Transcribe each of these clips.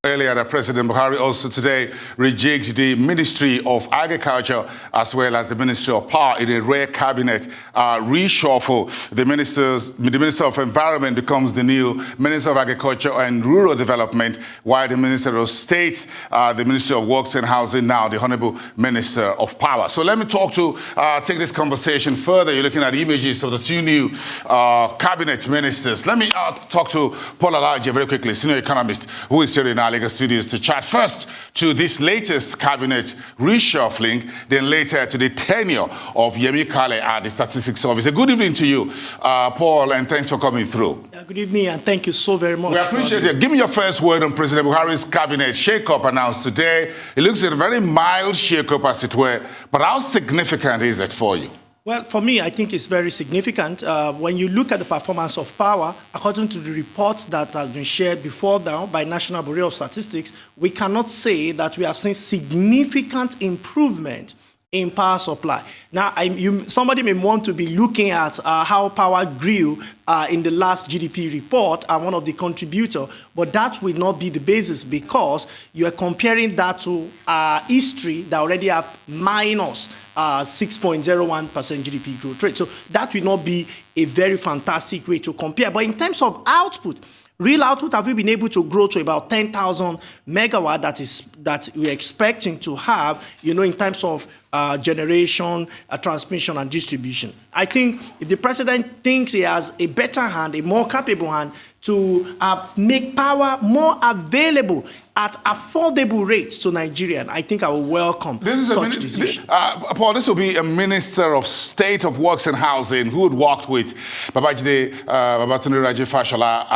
Earlier, that President Buhari also today rejigged the Ministry of Agriculture as well as the Ministry of Power in a rare cabinet reshuffle. The Minister of Environment becomes the new Minister of Agriculture and Rural Development, while the Minister of State, the Ministry of Works and Housing, now the Honorable Minister of Power. So let me take this conversation further. You're looking at images of the two new cabinet ministers. Let me talk to Paul Alaje very quickly, senior economist, who is here in our Lagos studios to chat first to this latest cabinet reshuffling, then later to the tenure of Yemi Kale at the Statistics Office. A good evening to you, Paul, and thanks for coming through. Good evening, and thank you so very much. We appreciate it. Give me your first word on President Buhari's cabinet shake-up announced today. It looks like a very mild shake-up, as it were, but how significant is it for you? Well, for me, I think it's very significant. When you look at the performance of power, according to the reports that have been shared before now by National Bureau of Statistics, we cannot say that we have seen significant improvement in power supply. Now, somebody may want to be looking at how power grew in the last GDP report. I'm one of the contributors, but that will not be the basis because you are comparing that to history that already have minus 6.01% GDP growth rate. So that will not be a very fantastic way to compare. But in terms of output, real output, have we been able to grow to about 10,000 megawatt that we're expecting to have, in terms of generation, transmission, and distribution. I think if the president thinks he has a better hand, a more capable hand to make power more available at affordable rates to Nigerians, I think I will welcome such decision. Paul, this will be a Minister of State of Works and Housing who had worked with Babajide Babatunde Raji Fashola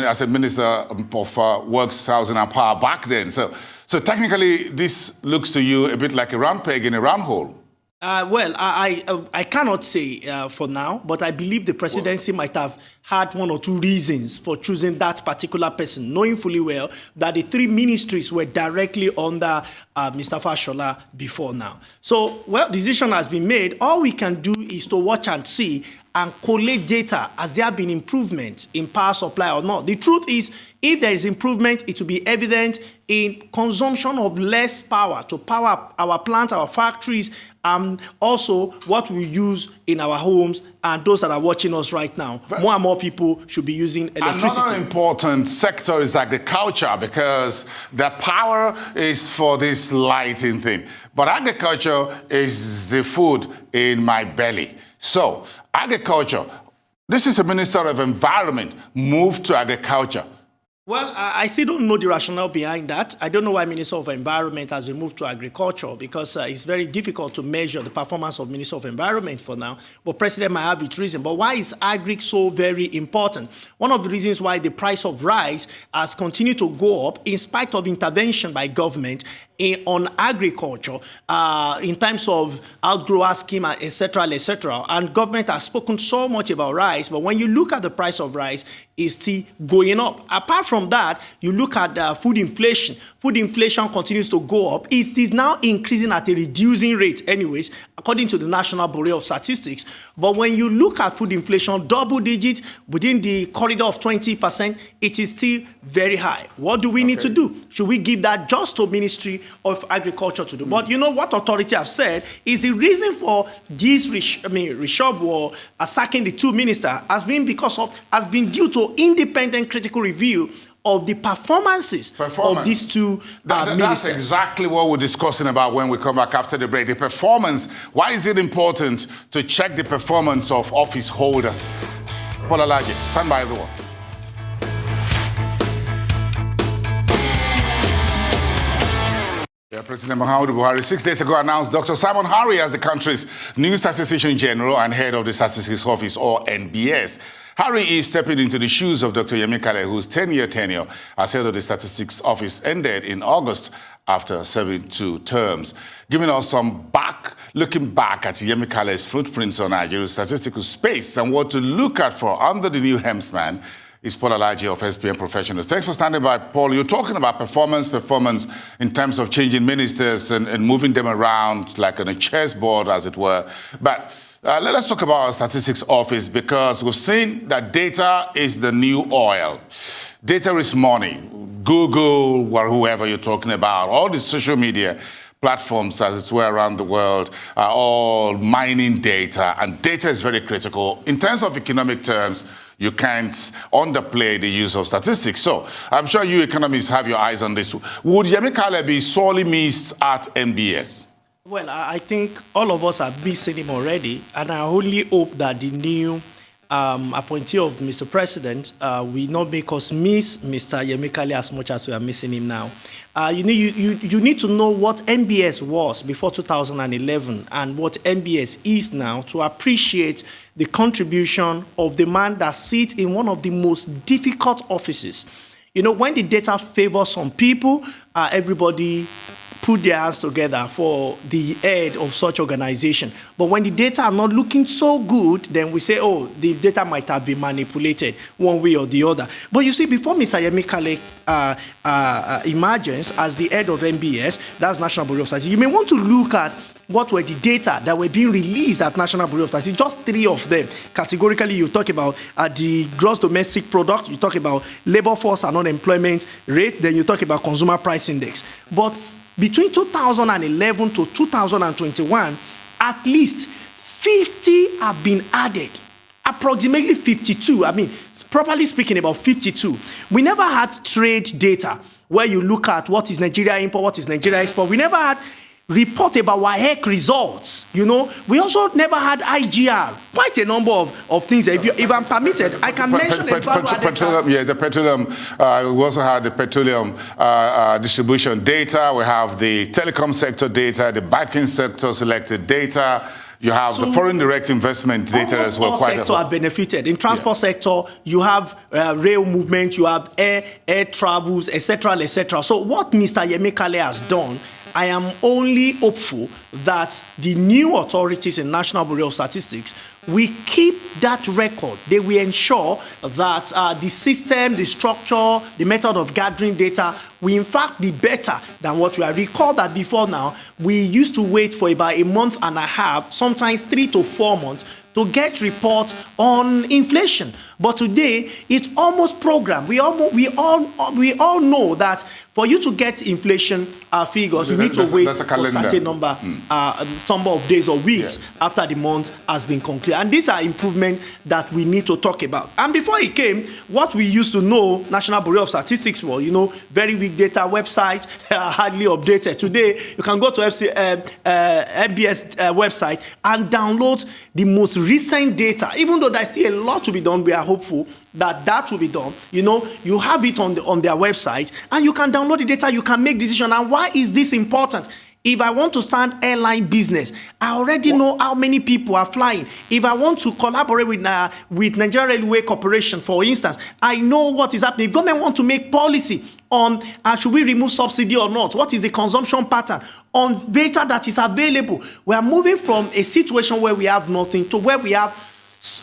as a Minister of Works, Housing and Power back then. So technically, this looks to you a bit like a round peg in a round hole. Well, I cannot say for now, but I believe the presidency might have had one or two reasons for choosing that particular person, knowing fully well that the three ministries were directly under Mr. Fashola before now. So, well, decision has been made. All we can do is to watch and see and collate data. Has there been improvement in power supply or not? The truth is, if there is improvement, it will be evident in consumption of less power to power our plants, our factories, and also what we use in our homes and those that are watching us right now. More and more people should be using electricity. Another important sector is agriculture because the power is for this lighting thing. But agriculture is the food in my belly. So agriculture, this is a Minister of Environment moved to agriculture. Well, I still don't know the rationale behind that. I don't know why Minister of Environment has been moved to agriculture because it's very difficult to measure the performance of Minister of Environment for now. But President might have its reason. But why is Agric so very important? One of the reasons why the price of rice has continued to go up in spite of intervention by government on agriculture in terms of outgrower scheme, etc., etc. And government has spoken so much about rice, but when you look at the price of rice, it's still going up. Apart from that, you look at food inflation. Food inflation continues to go up. It is now increasing at a reducing rate anyways, according to the National Bureau of Statistics. But when you look at food inflation, double digits within the corridor of 20%, it is still very high. What do we need to do? Should we give that just to Ministry of Agriculture to do? But you know what authority have said is the reason for this reshuffle or sacking the two ministers has been due to independent critical review of the performances of these two ministers. That's exactly what we're discussing about when we come back after the break. The performance. Why is it important to check the performance of office holders? Paul Alaje, stand by, everyone. President Muhammadu Buhari 6 days ago announced Dr. Simon Harry as the country's new Statistician General and head of the Statistics Office, or NBS. Harry is stepping into the shoes of Dr. Yemi Kale, whose 10-year tenure as head of the Statistics Office ended in August after serving 2 terms, giving us some looking back at Yemi Kale's footprints on Nigeria's statistical space and what to look at for under the new helmsman is Paul Alaje of SPM Professionals. Thanks for standing by, Paul. You're talking about performance in terms of changing ministers and moving them around like on a chessboard, as it were. But let us talk about our statistics office because we've seen that data is the new oil. Data is money. Google, or whoever you're talking about, all the social media platforms, as it were, around the world, are all mining data, and data is very critical. In terms of economic terms, you can't underplay the use of statistics. So I'm sure you economists have your eyes on this. Would Yemi Kale be sorely missed at NBS? Well, I think all of us have missing him already, and I only hope that the new appointee of Mr. President will not make us miss Mr. Yemi Kale as much as we are missing him now. You need to know what NBS was before 2011 and what NBS is now to appreciate the contribution of the man that sits in one of the most difficult offices. You know, when the data favors some people, everybody put their hands together for the head of such organization. But when the data are not looking so good, then we say, oh, the data might have been manipulated one way or the other. But you see, before Mr. Yemi Kale emerges as the head of NBS, that's National Bureau of Statistics, you may want to look at what were the data that were being released at National Bureau of Statistics, just 3 of them. Categorically, you talk about the gross domestic product, you talk about labor force and unemployment rate, then you talk about consumer price index. But between 2011 to 2021, at least 50 have been added. Approximately 52. I mean, properly speaking, about 52. We never had trade data where you look at what is Nigeria import, what is Nigeria export. We never had report about WAEC results. You know, we also never had IGR. Quite a number of things. If I'm permitted, I can mention petroleum. Yeah, the petroleum. We also had the petroleum distribution data. We have the telecom sector data, the banking sector selected data. You have the foreign direct investment data as well. Quite sector have benefited. In transport sector, you have rail movement, you have air travels, etc., etc. So what Mr. Yemi Kale has done, I am only hopeful that the new authorities in National Bureau of Statistics will keep that record. They will ensure that the system, the structure, the method of gathering data will in fact be better than what we are. Recall that before now, we used to wait for about a month and a half, sometimes 3 to 4 months, to get reports on inflation. But today, it's almost programmed. We all know that for you to get inflation figures, you need to wait for a certain number of days or weeks after the month has been concluded. And these are improvements that we need to talk about. And before it came, what we used to know, National Bureau of Statistics was, you know, very weak data website, hardly updated. Today, you can go to NBS website and download the most recent data. Even though there's still a lot to be done, we are hopeful that will be done. You know, you have it on their website, and you can download the data, you can make decisions. And why is this important? If I want to start airline business, I already know how many people are flying. If I want to collaborate with Nigerian Railway Corporation, for instance, I know what is happening. If government want to make policy on should we remove subsidy or not, what is the consumption pattern, on data that is available. We are moving from a situation where we have nothing to where we have,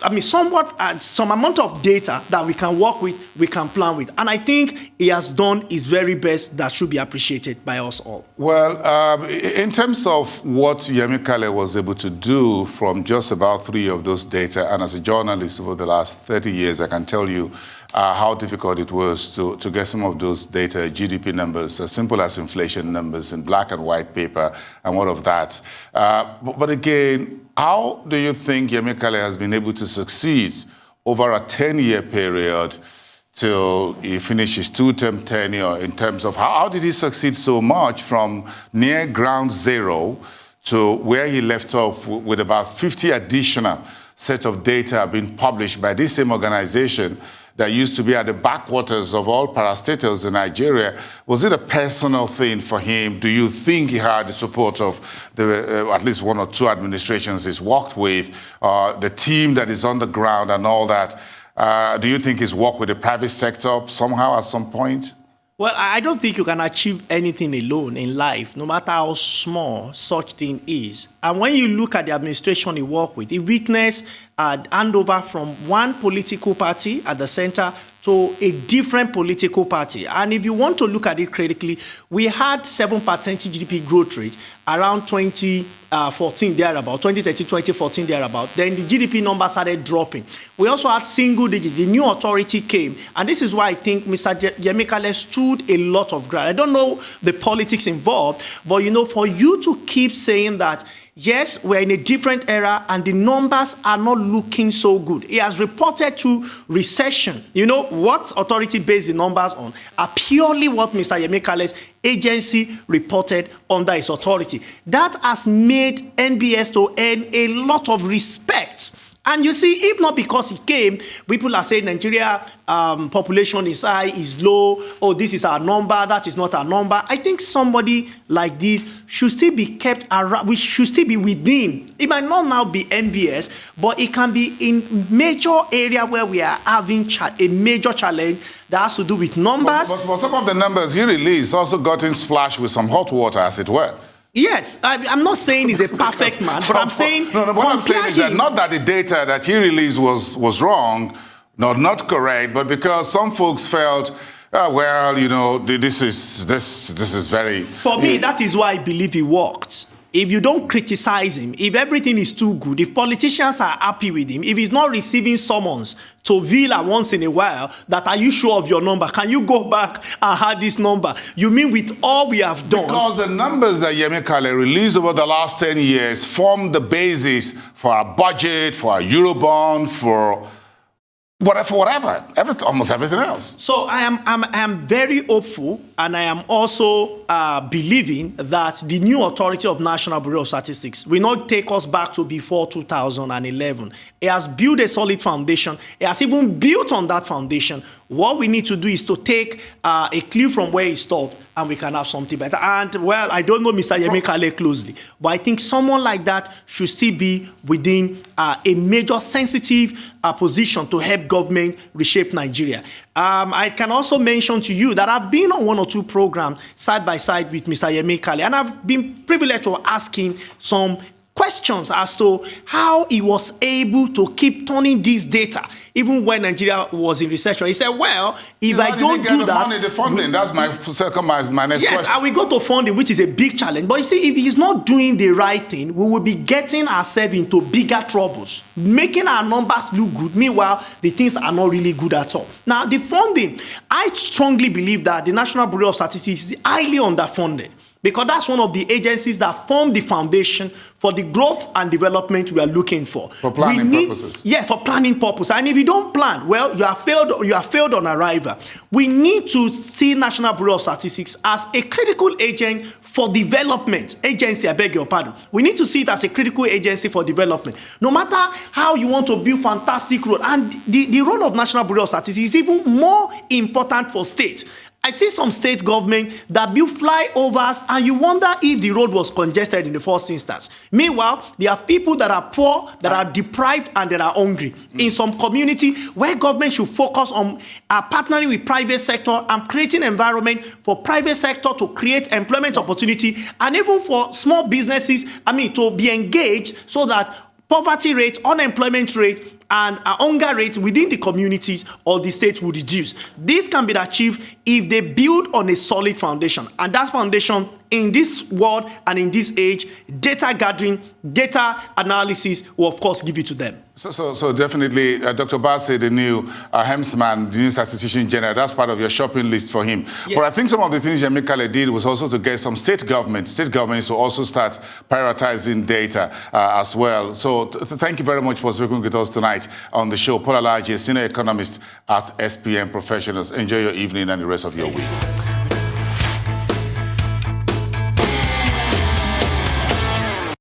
I mean, somewhat some amount of data that we can work with, we can plan with. And I think he has done his very best that should be appreciated by us all. Well, in terms of what Yemi Kale was able to do from just about 3 of those data, and as a journalist over the last 30 years, I can tell you how difficult it was to get some of those data, GDP numbers, as simple as inflation numbers in black and white paper and all of that. But again, how do you think Yemi Kale has been able to succeed over a 10-year period till he finished his 2-term tenure in terms of how did he succeed so much from near ground zero to where he left off with about 50 additional sets of data being published by this same organization that used to be at the backwaters of all parastatals in Nigeria? Was it a personal thing for him? Do you think he had the support of the at least 1 or 2 administrations he's worked with, the team that is on the ground and all that? Do you think he's worked with the private sector somehow at some point? Well, I don't think you can achieve anything alone in life, no matter how small such thing is. And when you look at the administration he worked with, he witnessed handover from one political party at the center to a different political party. And if you want to look at it critically, we had 7% GDP growth rate around 2014 thereabout, 2013, 2014 thereabout. Then the GDP number started dropping. We also had single digits. The new authority came. And this is why I think Mr. Yemekale stood a lot of ground. I don't know the politics involved, but you know, for you to keep saying that, yes, we're in a different era and the numbers are not looking so good. He has reported to recession. You know, what authority based the numbers on are purely what Mr. Yemekale's agency reported under his authority. That has made NBS to earn a lot of respect. And you see, if not because he came, people are saying Nigeria population is high, is low, oh, this is our number, that is not our number. I think somebody like this should still be kept around, we should still be within. It might not now be NBS, but it can be in major area where we are having a major challenge that has to do with numbers. But some of the numbers he released also got in splashed with some hot water, as it were. Yes, I'm not saying he's a perfect man, but I'm saying... No, what I'm saying is that not that the data that he released was wrong, not correct, but because some folks felt, well, you know, this is very... For me, that is why I believe he worked. If you don't criticize him, if everything is too good, if politicians are happy with him, if he's not receiving summons to Villa once in a while, that are you sure of your number? Can you go back and have this number? You mean with all we have done? Because the numbers that Yemekale released over the last 10 years form the basis for our budget, for our Eurobond, for whatever, almost everything else. So I am very hopeful, and I am also believing that the new authority of National Bureau of Statistics will not take us back to before 2011. It has built a solid foundation. It has even built on that foundation. What we need to do is to take a clue from where it stopped, and we can have something better. And, well, I don't know Mr. Yemekale closely, but I think someone like that should still be within a major sensitive position to help government reshape Nigeria. I can also mention to you that I've been on one or two programs side by side with Mr. Yemekale, and I've been privileged to ask him some questions as to how he was able to keep turning this data even when Nigeria was in recession. He said, well, if I don't do that... Money, the funding, that's my next question. Yes, and we go to funding, which is a big challenge. But you see, if he's not doing the right thing, we will be getting ourselves into bigger troubles, making our numbers look good. Meanwhile, the things are not really good at all. Now, the funding, I strongly believe that the National Bureau of Statistics is highly underfunded, because that's one of the agencies that form the foundation for the growth and development we are looking for. For planning purposes. Yeah, for planning purposes. And if you don't plan, well, you have failed on arrival. We need to see National Bureau of Statistics as a critical agent for development. Agency, I beg your pardon. We need to see it as a critical agency for development. No matter how you want to build fantastic road, and the role of National Bureau of Statistics is even more important for states. I see some state government that build flyovers, and you wonder if the road was congested in the first instance. Meanwhile, there are people that are poor, that are deprived, and that are hungry. In some community where government should focus on partnering with private sector and creating environment for private sector to create employment opportunity, and even for small businesses, to be engaged so that poverty rate, unemployment rate, and hunger rate within the communities or the state will reduce. This can be achieved if they build on a solid foundation. And that foundation, in this world and in this age, data gathering, data analysis will, of course, give it to them. So definitely, Dr. Bassey, the new Hemsman, the new statistician general, that's part of your shopping list for him. Yes. But I think some of the things Yemekale did was also to get some state governments to also start prioritizing data as well. So thank you very much for speaking with us tonight on the show. Alaje, senior economist at SPM Professionals. Enjoy your evening and the rest of your week.